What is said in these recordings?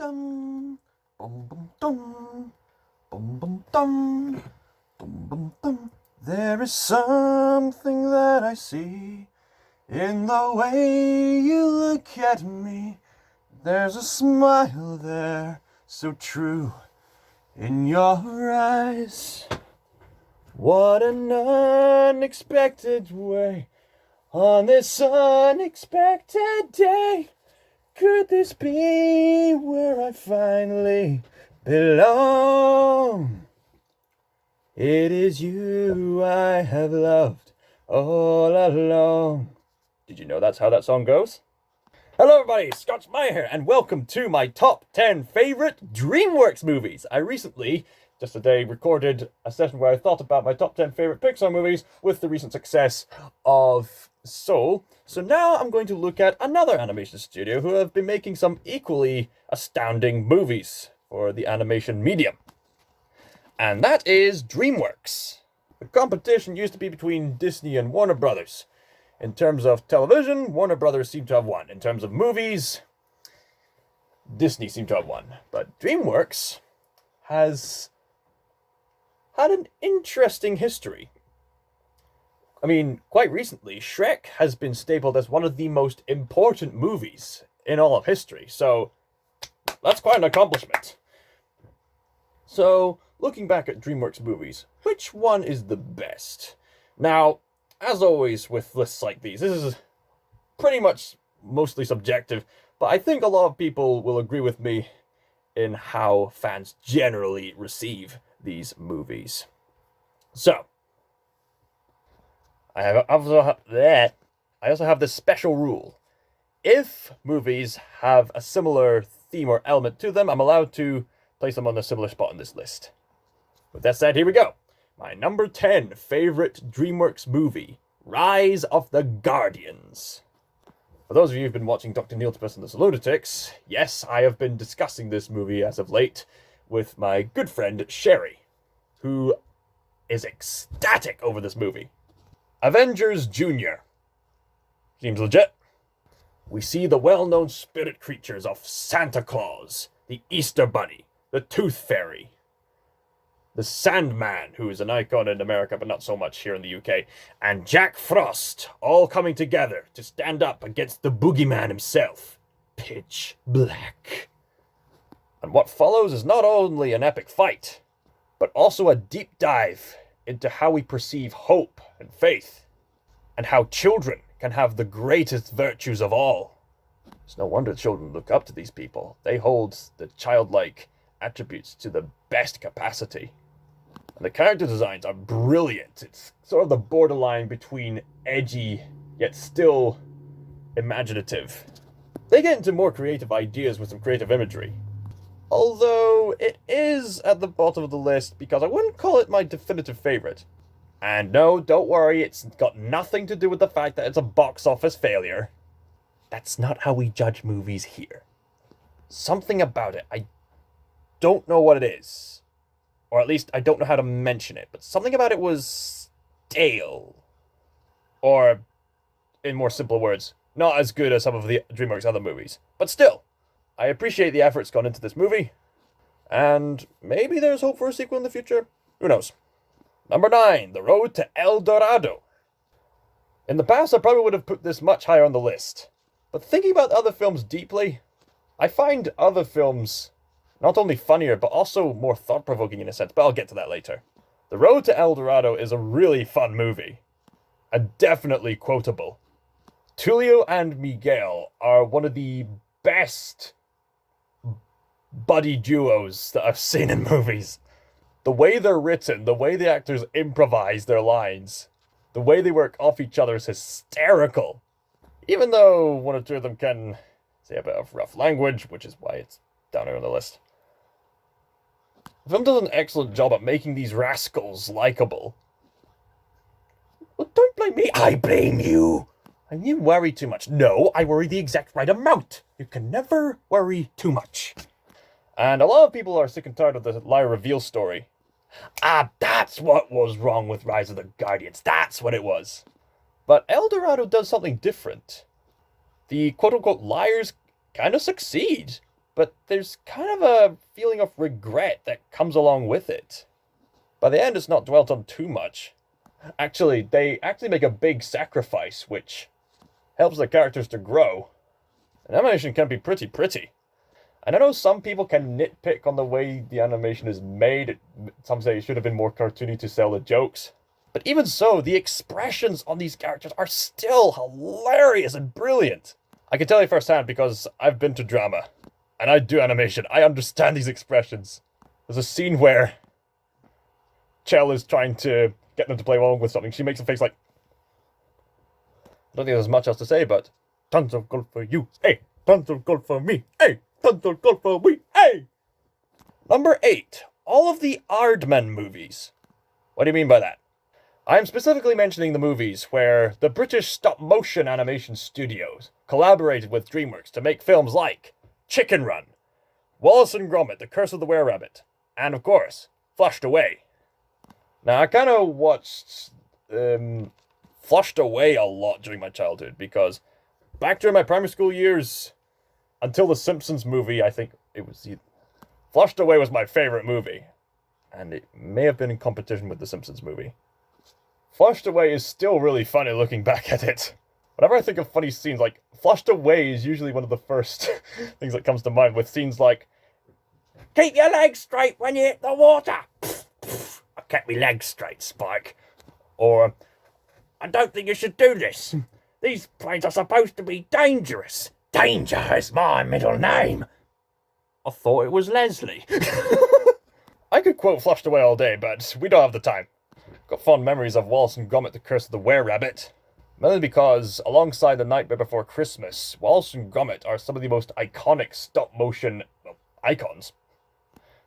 dum, bum bum dum, bum bum dum, dum bum dum. There is something that I see in the way you look at me. There's a smile there, so true, in your eyes. What an unexpected way, on this unexpected day, could this be where I finally belong? It is you I have loved all along. Did you know that's how that song goes? Hello everybody, Scotch here, and welcome to my top 10 favorite Dreamworks movies. I recently, just today, recorded a session where I thought about my top 10 favorite Pixar movies with the recent success of Soul. So now I'm going to look at another animation studio who have been making some equally astounding movies for the animation medium. And that is Dreamworks. The competition used to be between Disney and Warner Brothers. In terms of television, Warner Brothers seemed to have won. In terms of movies, Disney seemed to have won. But Dreamworks has had an interesting history. I mean, quite recently, Shrek has been stapled as one of the most important movies in all of history. So, that's quite an accomplishment. So, looking back at Dreamworks movies, which one is the best? Now, as always with lists like these, this is pretty much mostly subjective, but I think a lot of people will agree with me in how fans generally receive these movies. So, I also have this special rule. If movies have a similar theme or element to them, I'm allowed to place them on a similar spot on this list. With that said, here we go. My number 10 favorite Dreamworks movie, Rise of the Guardians. For those of you who've been watching Dr. Neiltopus and the Lunatics, yes, I have been discussing this movie as of late with my good friend Sherry, who is ecstatic over this movie. Avengers Jr. Seems legit. We see the well-known spirit creatures of Santa Claus, the Easter Bunny, the Tooth Fairy, the Sandman, who is an icon in America but not so much here in the UK, and Jack Frost, all coming together to stand up against the boogeyman himself, Pitch Black. And what follows is not only an epic fight, but also a deep dive into how we perceive hope and faith, and how children can have the greatest virtues of all. It's no wonder children look up to these people. They hold the childlike attributes to the best capacity. And the character designs are brilliant. It's sort of the borderline between edgy, yet still imaginative. They get into more creative ideas with some creative imagery. Although, it is at the bottom of the list because I wouldn't call it my definitive favorite. And no, don't worry, it's got nothing to do with the fact that it's a box office failure. That's not how we judge movies here. Something about it, I don't know what it is. Or at least I don't know how to mention it, but something about it was stale. Or, in more simple words, not as good as some of the DreamWorks other movies. But still, I appreciate the efforts gone into this movie, and maybe there's hope for a sequel in the future. Who knows? Number 9, The Road to El Dorado. In the past, I probably would have put this much higher on the list. But thinking about other films deeply, I find other films not only funnier, but also more thought-provoking in a sense, but I'll get to that later. The Road to El Dorado is a really fun movie, and definitely quotable. Tulio and Miguel are one of the best buddy duos that I've seen in movies. The way they're written, the way the actors improvise their lines, the way they work off each other is hysterical. Even though one or two of them can say a bit of rough language, which is why it's down here on the list. The film does an excellent job at making these rascals likable. Well, don't blame me, I blame you. And you worry too much. No, I worry the exact right amount. You can never worry too much. And a lot of people are sick and tired of the lie reveal story. That's what was wrong with Rise of the Guardians. That's what it was. But El Dorado does something different. The quote-unquote liars kind of succeed. but there's kind of a feeling of regret that comes along with it. By the end, it's not dwelt on too much. Actually, they make a big sacrifice, which helps the characters to grow. And animation can be pretty. And I know some people can nitpick on the way the animation is made. Some say it should have been more cartoony to sell the jokes. But even so, the expressions on these characters are still hilarious and brilliant. I can tell you firsthand because I've been to drama. And I do animation. I understand these expressions. There's a scene where Chell is trying to get them to play along with something. She makes a face like... I don't think there's much else to say, but... Tons of gold for you, hey! Tons of gold for me, hey! Tons of gold for me, hey! Number 8. All of the Aardman movies. What do you mean by that? I'm specifically mentioning the movies where the British stop-motion animation studios collaborated with Dreamworks to make films like Chicken Run, Wallace and Gromit, The Curse of the Were-Rabbit, and of course, Flushed Away. Now, I kind of watched Flushed Away a lot during my childhood because back during my primary school years, until the Simpsons movie, I think it was... Flushed Away was my favorite movie, and it may have been in competition with the Simpsons movie. Flushed Away is still really funny looking back at it. Whenever I think of funny scenes, like, Flushed Away is usually one of the first things that comes to mind, with scenes like, keep your legs straight when you hit the water! I kept my legs straight, Spike. Or, I don't think you should do this. These planes are supposed to be dangerous. Danger is my middle name. I thought it was Leslie. I could quote Flushed Away all day, but we don't have the time. Got fond memories of Wallace and Gromit, The Curse of the Were-Rabbit. Mainly because, alongside The Nightmare Before Christmas, Wallace and Gromit are some of the most iconic stop-motion icons.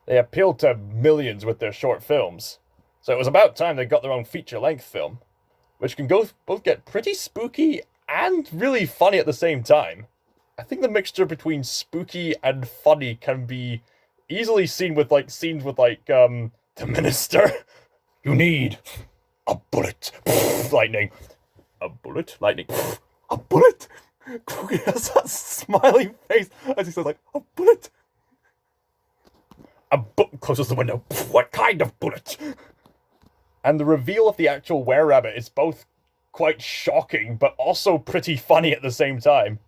They appealed to millions with their short films. So it was about time they got their own feature-length film, which can both get pretty spooky and really funny at the same time. I think the mixture between spooky and funny can be easily seen with, like, scenes with, like, The Minister. You need a bullet. Lightning. A bullet? Lightning. A bullet? He has that smiling face as he says, like, a bullet. A book closes the window. What kind of bullet? And the reveal of the actual were-rabbit is both quite shocking, but also pretty funny at the same time.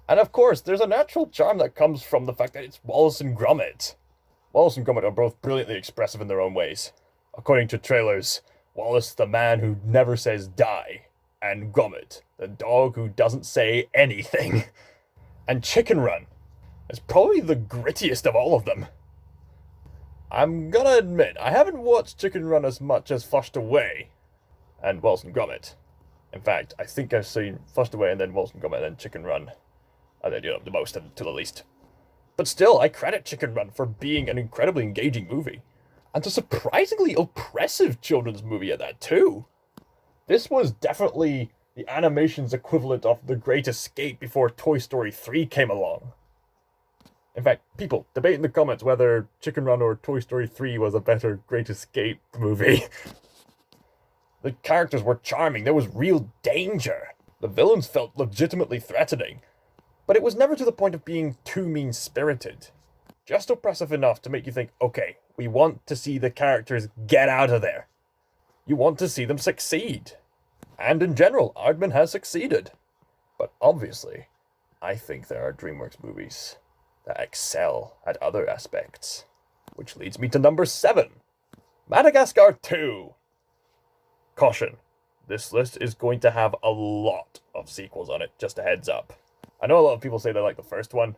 And of course, there's a natural charm that comes from the fact that it's Wallace and Gromit. Wallace and Gromit are both brilliantly expressive in their own ways. According to trailers, Wallace, the man who never says die, and Gromit, the dog who doesn't say anything. And Chicken Run is probably the grittiest of all of them. I'm gonna admit, I haven't watched Chicken Run as much as Flushed Away and Wallace and Gromit. In fact, I think I've seen Flushed Away and then Wallace and Gromit and then Chicken Run. And then, the most to the least. But still, I credit Chicken Run for being an incredibly engaging movie. And a surprisingly oppressive children's movie at that, too. This was definitely the animation's equivalent of The Great Escape before Toy Story 3 came along. In fact, people, debate in the comments whether Chicken Run or Toy Story 3 was a better Great Escape movie. The characters were charming, there was real danger. The villains felt legitimately threatening. But it was never to the point of being too mean-spirited. Just oppressive enough to make you think, okay, we want to see the characters get out of there. You want to see them succeed. And in general, Aardman has succeeded. But obviously, I think there are Dreamworks movies that excel at other aspects. Which leads me to number 7. Madagascar II. Caution, this list is going to have a lot of sequels on it, just a heads up. I know a lot of people say they like the first one,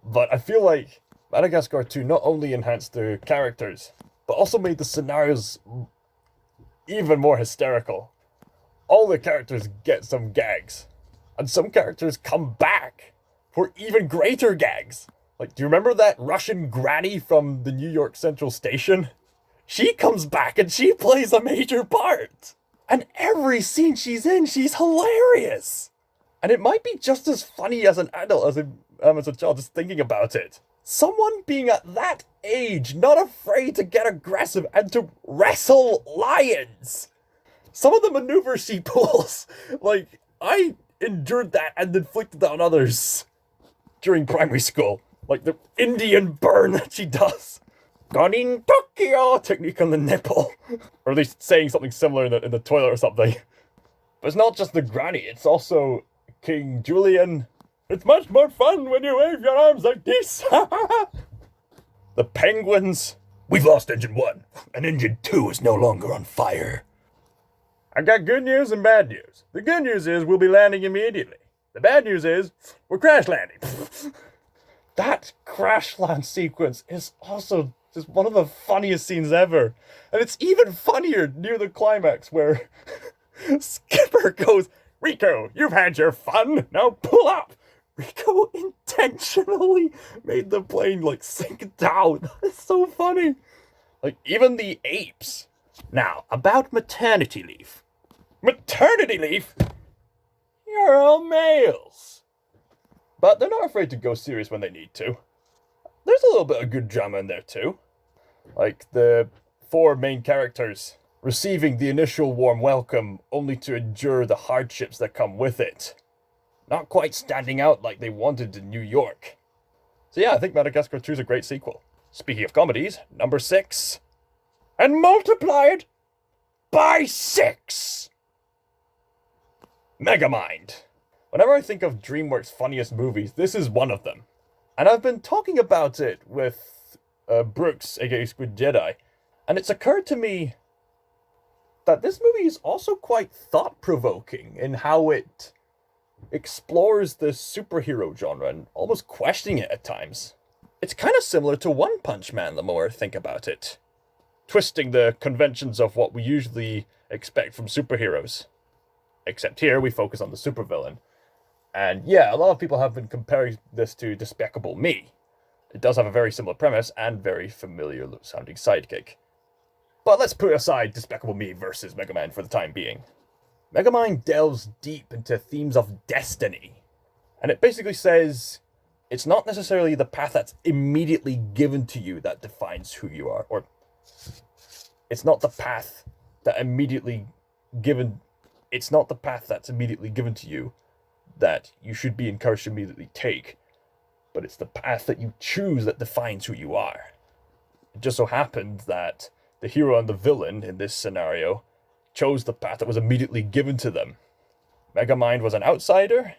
but I feel like Madagascar 2 not only enhanced the characters, but also made the scenarios even more hysterical. All the characters get some gags, and some characters come back for even greater gags. Like, do you remember that Russian granny from the New York Central Station? She comes back and she plays a major part. And every scene she's in, she's hilarious. And it might be just as funny as an adult as a child, just thinking about it. Someone being at that age, not afraid to get aggressive and to wrestle lions. Some of the maneuvers she pulls, like, I endured that and inflicted that on others during primary school. Like the Indian burn that she does. Gone in Tokyo technique on the nipple. Or at least saying something similar in the toilet or something. But it's not just the granny, it's also King Julian. It's much more fun when you wave your arms like this. The penguins. We've lost engine 1, and engine 2 is no longer on fire. I got good news and bad news. The good news is we'll be landing immediately. The bad news is we're crash landing. That crash land sequence is also just one of the funniest scenes ever. And it's even funnier near the climax where Skipper goes, Rico, you've had your fun, now pull up. Rico intentionally made the plane, sink down. That is so funny. Even the apes. Now, about maternity leave. Maternity leave? You're all males. But they're not afraid to go serious when they need to. There's a little bit of good drama in there, too. The 4 main characters receiving the initial warm welcome only to endure the hardships that come with it. Not quite standing out like they wanted in New York. So yeah, I think Madagascar II is a great sequel. Speaking of comedies, number 6. And multiplied by 6! Megamind. Whenever I think of Dreamworks' funniest movies, this is one of them. And I've been talking about it with Brooks, aka Squid Jedi, and it's occurred to me that this movie is also quite thought-provoking in how it explores the superhero genre and almost questioning it at times. It's kind of similar to One Punch Man the more I think about it. Twisting the conventions of what we usually expect from superheroes. Except here we focus on the supervillain. And yeah, a lot of people have been comparing this to Despicable Me. It does have a very similar premise and very familiar sounding sidekick. But let's put aside Despicable Me versus Megamind for the time being. Megamind delves deep into themes of destiny. And it basically says, it's not necessarily the path that's immediately given to you that defines who you are. Or, it's not the path that's immediately given to you that you should be encouraged to immediately take. But it's the path that you choose that defines who you are. It just so happened that the hero and the villain in this scenario chose the path that was immediately given to them. Megamind was an outsider,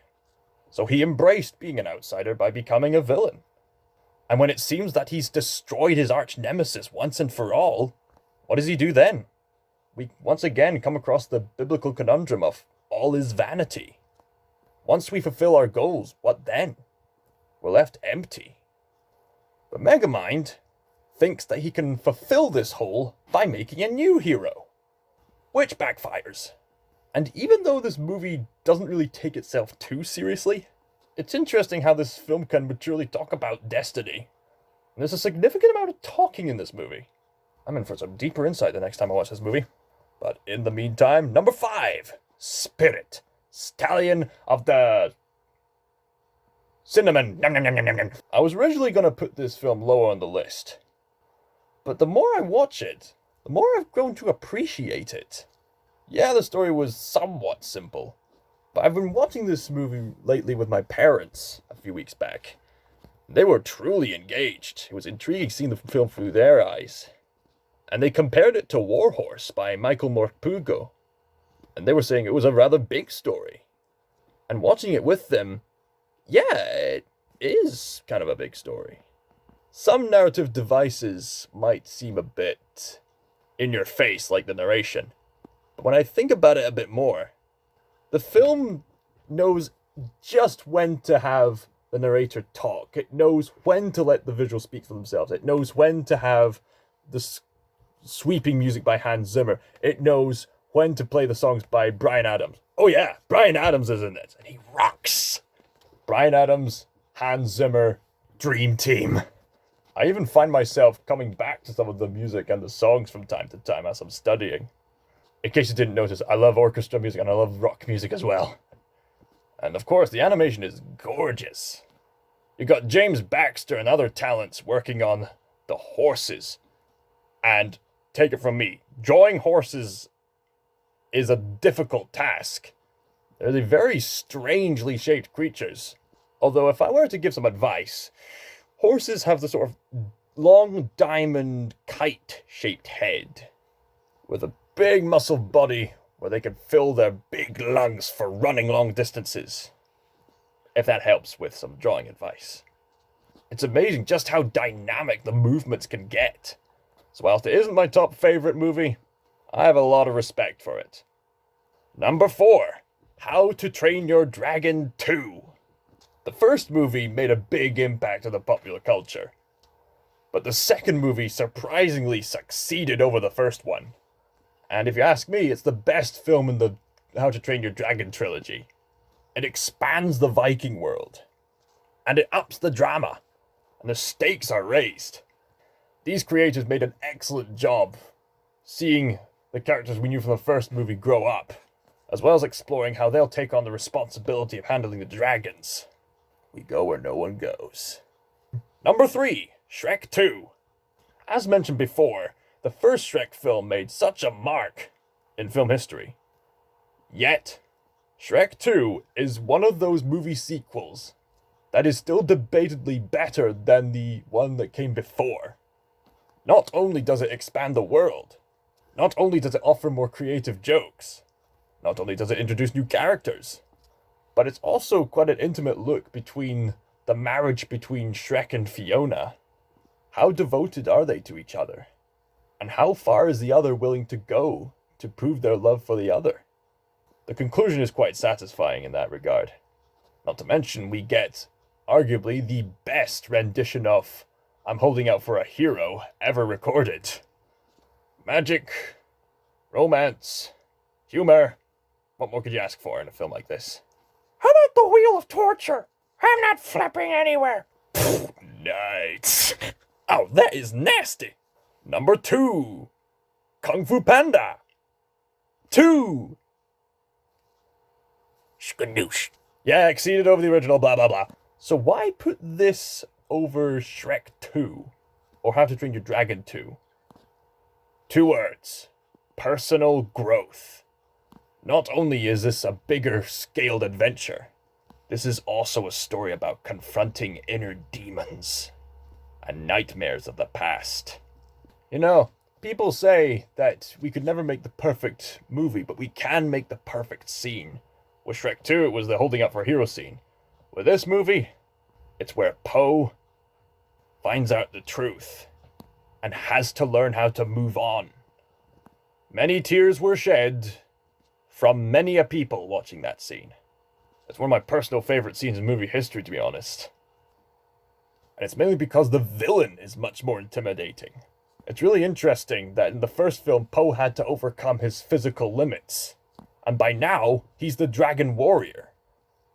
so he embraced being an outsider by becoming a villain. And when it seems that he's destroyed his arch nemesis once and for all, what does he do then? We once again come across the biblical conundrum of all is vanity. Once we fulfill our goals, what then? We're left empty. But Megamind thinks that he can fulfill this hole by making a new hero, which backfires. And even though this movie doesn't really take itself too seriously, it's interesting how this film can maturely talk about destiny. And there's a significant amount of talking in this movie. I'm in for some deeper insight the next time I watch this movie. But in the meantime, number 5, Spirit, Stallion of the Cinnamon. Nom, nom, nom, nom, nom. I was originally going to put this film lower on the list. But the more I watch it, the more I've grown to appreciate it. Yeah, the story was somewhat simple, but I've been watching this movie lately with my parents a few weeks back. They were truly engaged. It was intriguing seeing the film through their eyes. And they compared it to Warhorse by Michael Morpurgo, and they were saying it was a rather big story. And watching it with them, yeah, it is kind of a big story. Some narrative devices might seem a bit in your face, like the narration. But when I think about it a bit more, the film knows just when to have the narrator talk. It knows when to let the visuals speak for themselves. It knows when to have the sweeping music by Hans Zimmer. It knows when to play the songs by Bryan Adams. Oh yeah, Bryan Adams is in it, and he rocks. Bryan Adams, Hans Zimmer, dream team. I even find myself coming back to some of the music and the songs from time to time as I'm studying. In case you didn't notice, I love orchestra music and I love rock music as well. And of course, the animation is gorgeous. You got James Baxter and other talents working on the horses. And take it from me, drawing horses is a difficult task. They're very strangely shaped creatures. Although if I were to give some advice, Horses have the sort of long diamond kite-shaped head with a big muscle body where they can fill their big lungs for running long distances. If that helps with some drawing advice. It's amazing just how dynamic the movements can get. So whilst it isn't my top favourite movie, I have a lot of respect for it. Number 4, How to Train Your Dragon 2. The first movie made a big impact on the popular culture, but the second movie surprisingly succeeded over the first one. And if you ask me, it's the best film in the How to Train Your Dragon trilogy. It expands the Viking world, and it ups the drama, and the stakes are raised. These creators made an excellent job seeing the characters we knew from the first movie grow up, as well as exploring how they'll take on the responsibility of handling the dragons. We go where no one goes. Number 3, Shrek 2. As mentioned before, the first Shrek film made such a mark in film history. Yet, Shrek 2 is one of those movie sequels that is still debatably better than the one that came before. Not only does it expand the world, not only does it offer more creative jokes, not only does it introduce new characters, but it's also quite an intimate look between the marriage between Shrek and Fiona. How devoted are they to each other? And how far is the other willing to go to prove their love for the other? The conclusion is quite satisfying in that regard. Not to mention, we get arguably the best rendition of I'm Holding Out for a Hero ever recorded. Magic, romance, humor. What more could you ask for in a film like this? How about the Wheel of Torture? I'm not flipping anywhere. Nice. Oh, that is nasty. Number 2, Kung Fu Panda 2. Skadoosh. Yeah, exceeded over the original, blah, blah, blah. So why put this over Shrek 2? Or How to Train Your Dragon 2? 2 words. Personal growth. Not only is this a bigger scaled adventure, this is also a story about confronting inner demons and nightmares of the past. You know, people say that we could never make the perfect movie, but we can make the perfect scene. With Shrek 2, it was the holding up for a hero scene. With this movie, it's where Po finds out the truth and has to learn how to move on. Many tears were shed from many a people watching that scene. It's one of my personal favorite scenes in movie history, to be honest. And it's mainly because the villain is much more intimidating. It's really interesting that in the first film, Po had to overcome his physical limits. And by now, he's the Dragon Warrior.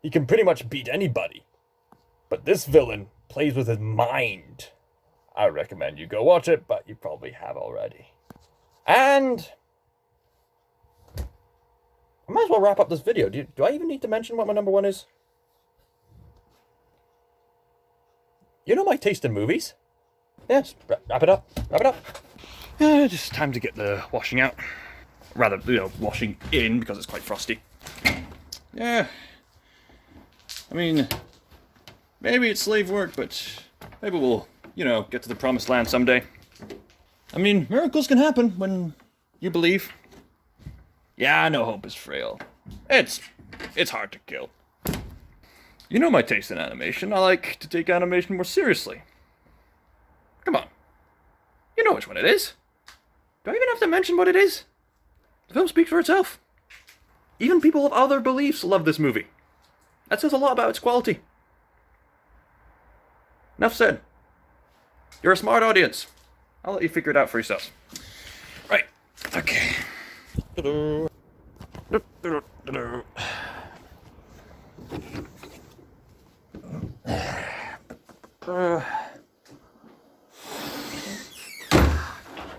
He can pretty much beat anybody. But this villain plays with his mind. I recommend you go watch it, but you probably have already. And I might as well wrap up this video. Do I even need to mention what my number 1 is? You know my taste in movies. Yes, wrap it up. Wrap it up. Just time to get the washing out. Rather, washing in because it's quite frosty. Yeah. I mean, maybe it's slave work, but maybe we'll, get to the promised land someday. I mean, miracles can happen when you believe. Yeah, no hope is frail. It's hard to kill. You know my taste in animation. I like to take animation more seriously. Come on. You know which one it is. Do I even have to mention what it is? The film speaks for itself. Even people of other beliefs love this movie. That says a lot about its quality. Enough said. You're a smart audience. I'll let you figure it out for yourselves. Right. Okay.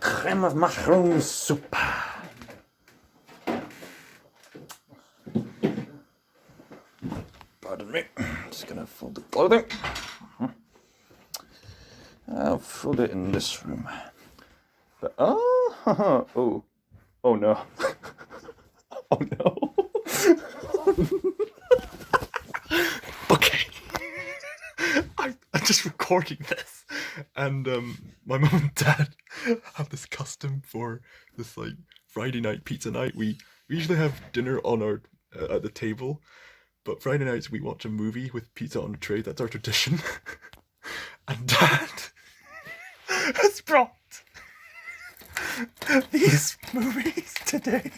Cream of mushroom soup. Pardon me. Just gonna fold the clothing. I'll fold it in this room. But, oh no. Oh no. Okay. I just recorded recording this, and my mum and dad have this custom for this like Friday night pizza night. We usually have dinner on our at the table, but Friday nights we watch a movie with pizza on a tray. That's our tradition. And Dad has brought these movies today.